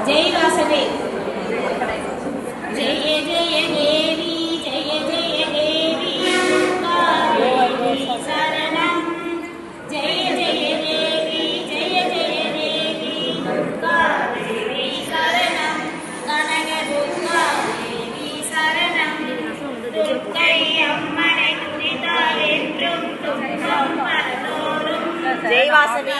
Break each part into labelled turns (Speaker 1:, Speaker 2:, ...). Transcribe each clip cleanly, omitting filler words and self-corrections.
Speaker 1: जय वासवे जय जय देवी जय जय देवी दुर्गा देवी शरणं जय जय देवी जय जय देवी दुर्गा देवी शरणं कनक दुर्गा देवी शरणं दुर्गै अम्मனை துதித்தால் என்றும் துன்பம் பரதோறும் जय वासवे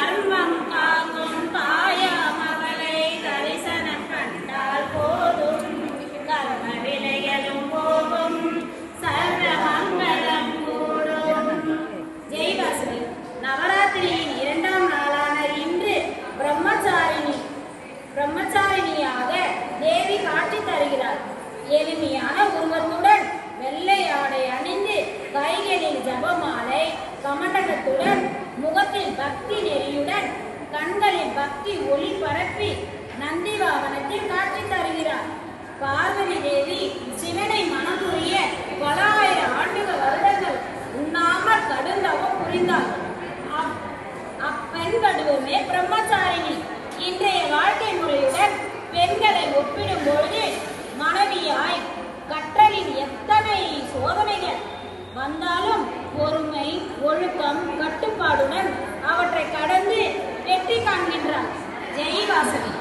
Speaker 1: பிரம்மச்சாரிணியாக தேவி காட்சி தருகிறார். எளிமையான உருவத்துடன் வெள்ளை ஆடை அணிந்து கைகளில் ஜபமாலை கமண்டகத்துடன் முகத்தில் பக்தி நெறியுடன் கண்களில் பக்தி ஒளி பரப்பி நந்தி வாகனத்தில் காட்சி தருகிறார். பார்வதி தேவி சிவனை மனதுரிய பல ஆயிரம் ஆண்டுகள் வருடங்கள் உண்ணாமல் கடுந்தவம் புரிந்தார். அப்பெண் கடுவுமே பிரம்மச்சாரிணி. இன்றைய வாழ்க்கை முறையுடன் பெண்களை ஒப்பிடும் பொழுது மனைவியாய் கற்றலின் எத்தனை சோதனைகள் வந்தாலும் பொறுமை ஒழுக்கம் கட்டுப்பாடுடன் அவற்றை கடந்து வெற்றி காண்கின்றார். ஜெய் வாசவி.